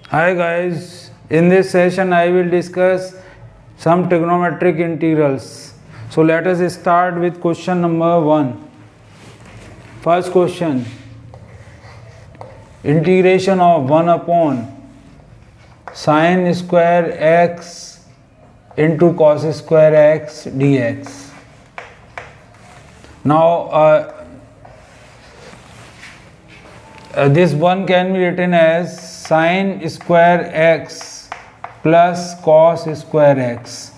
Hi guys, in this session I will discuss some trigonometric integrals. So let us start with question number 1. First question, integration of 1 upon sin square x into cos square x dx. Now this one can be written as sin square x plus cos square x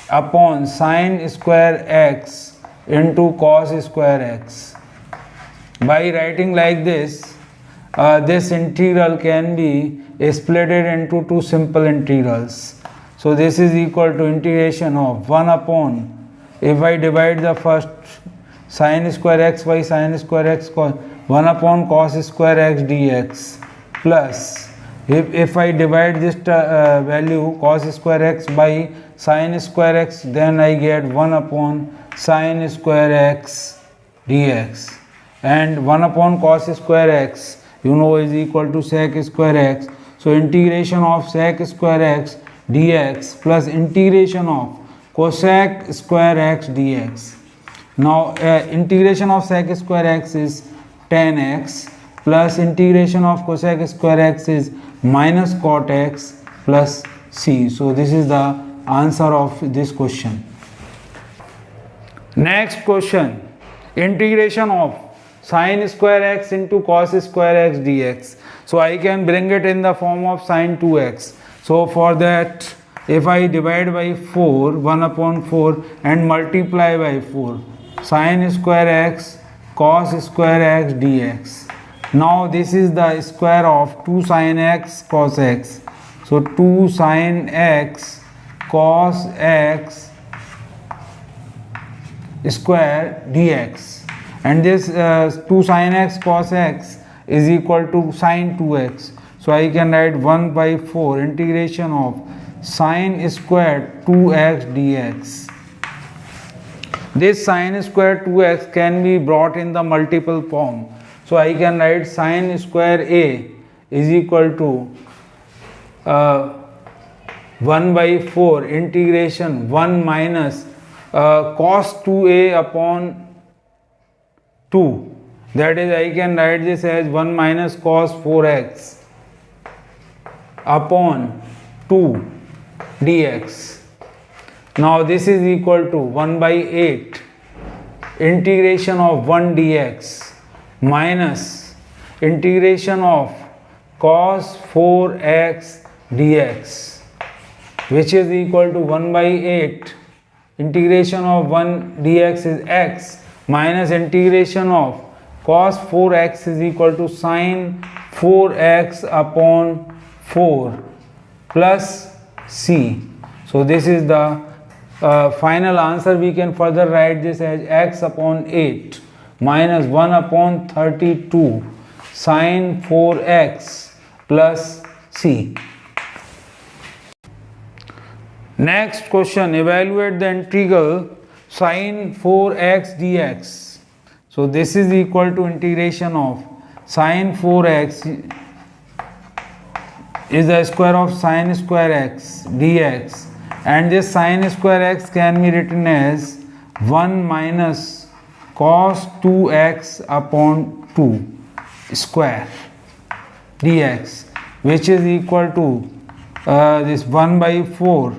upon sin square x into cos square x. By writing like this, this integral can be split into two simple integrals. So this is equal to integration of 1 upon, if I divide the first sin square x by sin square x, 1 upon cos square x dx, plus if I divide this value cos square x by sin square x, then I get 1 upon sin square x dx, and 1 upon cos square x is equal to sec square x. So integration of sec square x dx plus integration of cosec square x dx. Now integration of sec square x is 10x plus integration of cosec square x is minus cot x plus c. So this is the answer of this question. Next question, integration of sin square x into cos square x dx. So I can bring it in the form of sin 2x. So for that, if I divide by 4, 1 upon 4 and multiply by 4, sin square x cos square x dx. Now this is the square of 2 sin x cos x. So 2 sin x cos x square dx, and this 2 sin x cos x is equal to sin 2x. So I can write 1 by 4 integration of sin square 2x dx. This sin square 2x can be brought in the multiple form. So I can write sin square a is equal to 1 by 4 integration 1 minus cos 2a upon 2. That is, I can write this as 1 minus cos 4x upon 2 dx. Now this is equal to 1 by 8 integration of 1 dx minus integration of cos 4x dx, which is equal to 1 by 8 integration of 1 dx is x minus integration of cos 4x is equal to sin 4x upon 4 plus c. So this is the final answer. We can further write this as x upon 8 minus 1 upon 32 sin 4x plus c. Next question, evaluate the integral sin 4x dx. So this is equal to integration of sin 4x is the square of sin square x dx, and this sin square x can be written as 1 minus cos 2x upon 2 square dx, which is equal to this 1 by 4,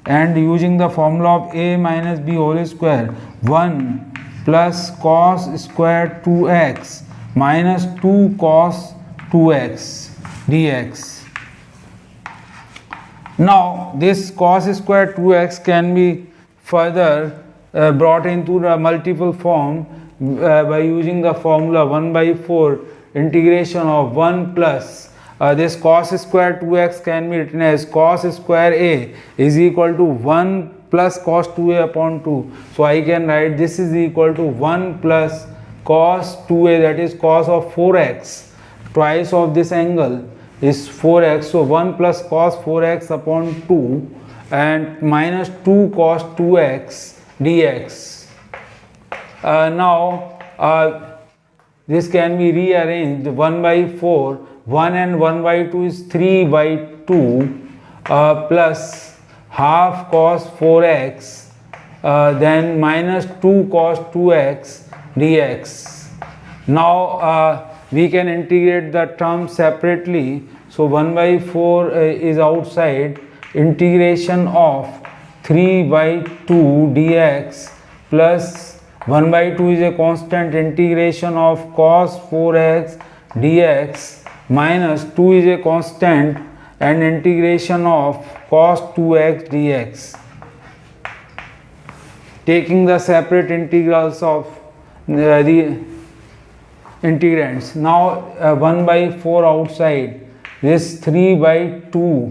and using the formula of a minus b whole square, 1 plus cos square 2x minus 2 cos 2x dx. Now this cos square 2x can be further brought into the multiple form by using the formula 1 by 4 integration of 1 plus this cos square 2x can be written as cos square a is equal to 1 plus cos 2a upon 2. So I can write this is equal to 1 plus cos 2a, that is cos of 4x, twice of this angle is 4x. So 1 plus cos 4x upon 2 and minus 2 cos 2x dx. Now this can be rearranged 1 by 4, 1 and 1 by 2 is 3 by 2 plus half cos 4x then minus 2 cos 2x dx. Now we can integrate the terms separately. So 1 by 4 is outside, integration of 3 by 2 dx plus 1 by 2 is a constant, integration of cos 4x dx minus 2 is a constant and integration of cos 2x dx. Taking the separate integrals of the integrands. Now 1 by 4 outside, this 3 by 2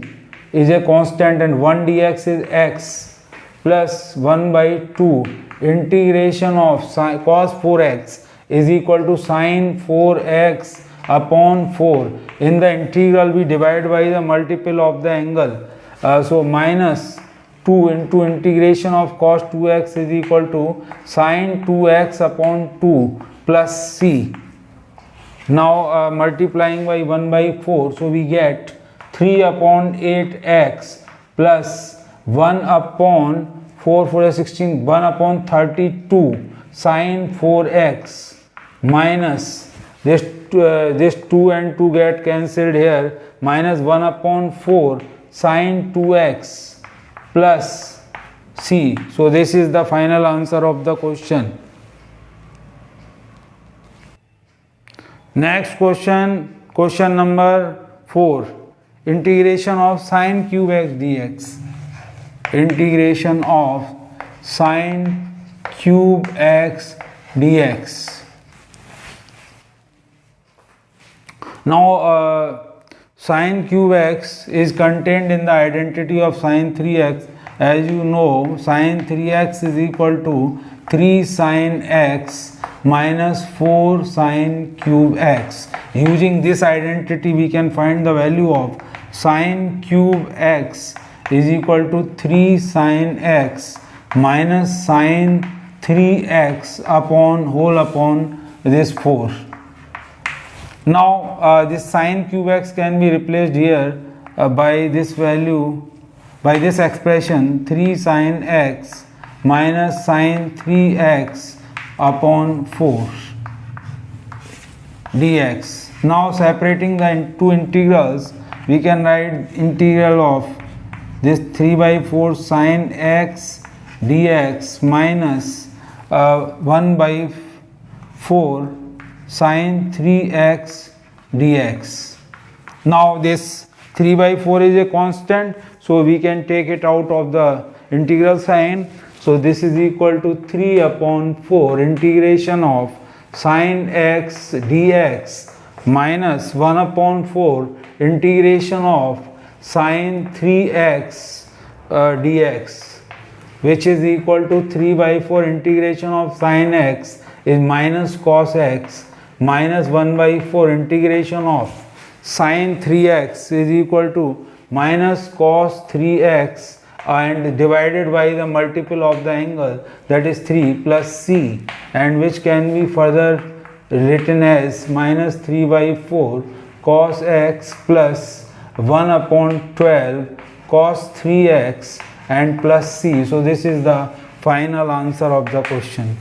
is a constant and 1 dx is x plus 1 by 2 integration of cos 4x is equal to sin 4x upon 4. In the integral we divide by the multiple of the angle. So minus 2 into integration of cos 2x is equal to sin 2x upon 2 plus c. Now multiplying by 1 by 4, so we get 3 upon 8x plus 1 upon 4 4 is 16, 1 upon 32 sin 4x minus this 2 and 2 get cancelled here, minus 1 upon 4 sin 2x plus c. So this is the final answer of the question. Next question, question number 4, integration of sin cube x dx. Integration of sin cube x dx. Now sin cube x is contained in the identity of sin 3x. As you know, sin 3x is equal to 3 sin x minus 4 sin cube x. Using this identity we can find the value of sin cube x is equal to 3 sin x minus sin 3x upon whole upon this 4. Now this sin cube x can be replaced here by this value, by this expression 3 sin x minus sin 3x upon 4 dx. Now separating the two integrals, we can write integral of this 3 by 4 sin x dx minus 1 by 4 sin 3x dx. Now this 3 by 4 is a constant, so we can take it out of the integral sign. So this is equal to 3 upon 4 integration of sin x dx minus 1 upon 4 integration of sin 3x dx, which is equal to 3 by 4 integration of sin x is minus cos x minus 1 by 4 integration of sin 3x is equal to minus cos 3x and divided by the multiple of the angle, that is 3 plus c, and which can be further written as minus 3 by 4 cos x plus 1 upon 12 cos 3x and plus c. So this is the final answer of the question.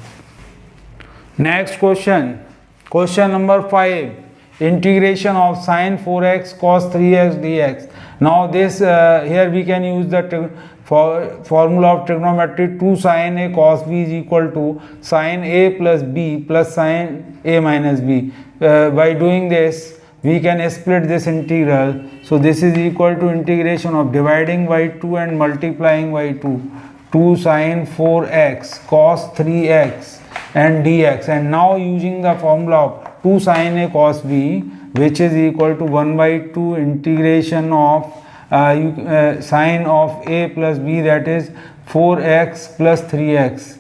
Next question, question number 5, integration of sin 4x cos 3x dx. Now this here we can use the formula of trigonometry, 2 sin a cos b is equal to sin a plus b plus sin a minus b. By doing this we can split this integral. So this is equal to integration of dividing by 2 and multiplying by 2, 2 sin 4x cos 3x and dx. And now using the formula of 2 sin a cos b, which is equal to 1 by 2 integration of sine of a plus b, that is 4x plus 3x,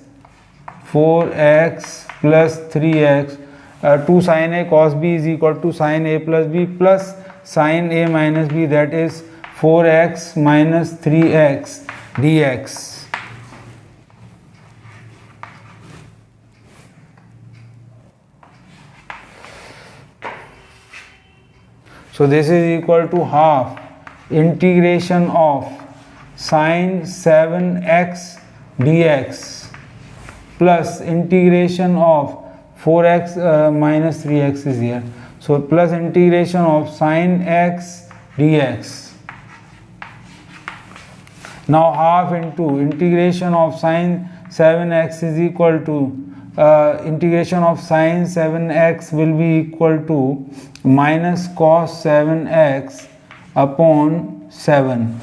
4x plus 3x, 2 sin a cos b is equal to sin a plus b plus sin a minus b, that is 4x minus 3x dx. So this is equal to half integration of sine 7x dx plus integration of 4x minus 3x is here. So plus integration of sine x dx. Now half into integration of sine 7x is equal to integration of sine 7x will be equal to minus cos 7x upon 7.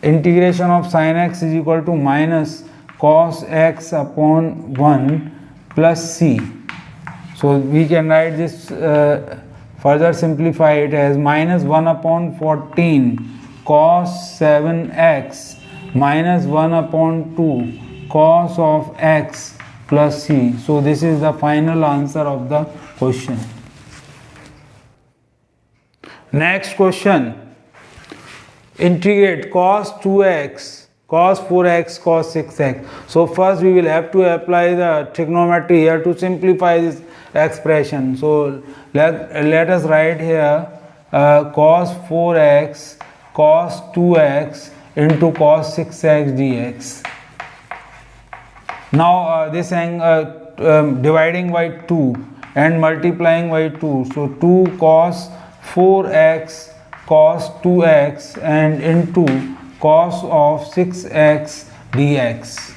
Integration of sine x is equal to minus cos x upon 1 plus c. So we can write this further simplify it as minus 1 upon 14 cos 7x minus 1 upon 2 cos of x plus c. So this is the final answer of the question. Next question. Integrate cos 2x, cos 4x, cos 6x. So first we will have to apply the trigonometry here to simplify this expression. So let us write here cos 4x cos 2x into cos 6x dx. Now this dividing by 2 and multiplying by 2. So 2 cos 4x cos 2x and into cos of 6x dx.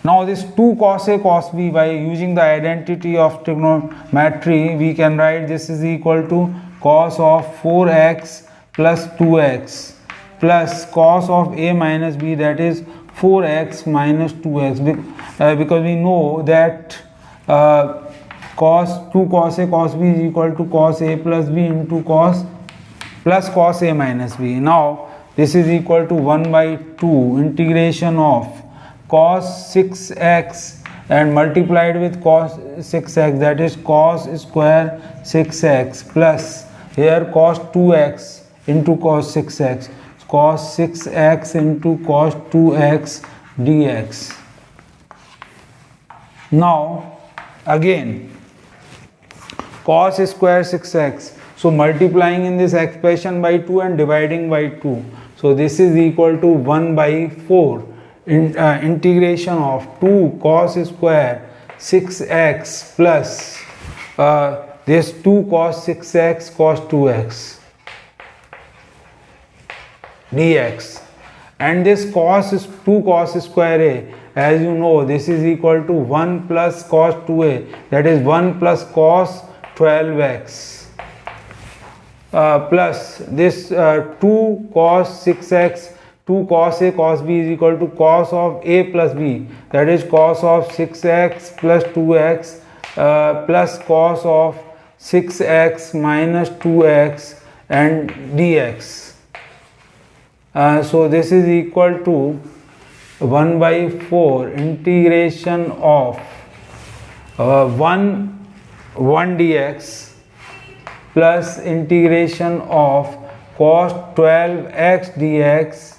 Now this 2 cos a cos b, by using the identity of trigonometry we can write this is equal to cos of 4x plus 2x plus cos of a minus b, that is 4x minus 2x, because we know that cos 2 cos a cos b is equal to cos a plus b into cos plus cos a minus b. Now this is equal to 1 by 2 integration of cos 6x and multiplied with cos 6x, that is cos square 6x plus here cos 2x into cos 6x, cos 6x into cos 2x dx. Now again cos square 6x, so multiplying in this expression by 2 and dividing by 2, so this is equal to 1 by 4 integration of 2 cos square 6x plus this 2 cos 6x cos 2x dx, and this cos is 2 cos square a, as you know this is equal to 1 plus cos 2a, that is 1 plus cos 12x plus this 2 cos 6x 2 cos a cos b is equal to cos of a plus b, that is cos of 6x plus 2x plus cos of 6x minus 2x and dx. So this is equal to 1 by 4 integration of 1 dx plus integration of cos 12x dx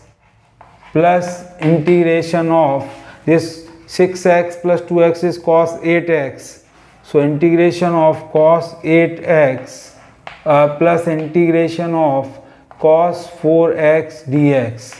plus integration of this 6x plus 2x is cos 8x, so integration of cos 8x plus integration of cos 4x dx.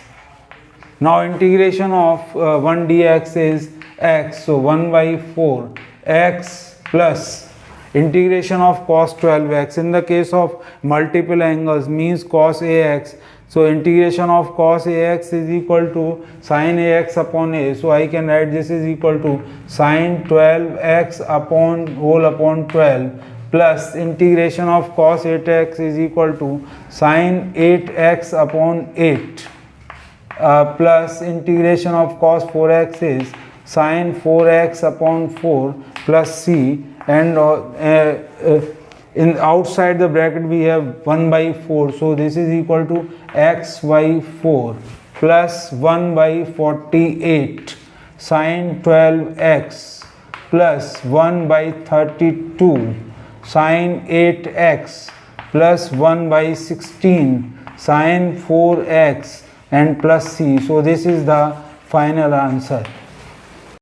Now integration of 1 dx is x, so 1 by 4 x plus integration of cos 12x. In the case of multiple angles means cos ax, so integration of cos ax is equal to sin ax upon a, so I can write this is equal to sin 12x upon whole upon 12 plus integration of cos 8x is equal to sin 8x upon 8 plus integration of cos 4x is sin 4x upon 4 plus c, and in outside the bracket we have 1 by 4, so this is equal to x by 4 plus 1 by 48 sin 12x plus 1 by 32 sin 8x plus 1 by 16 sin 4x and plus c. So this is the final answer.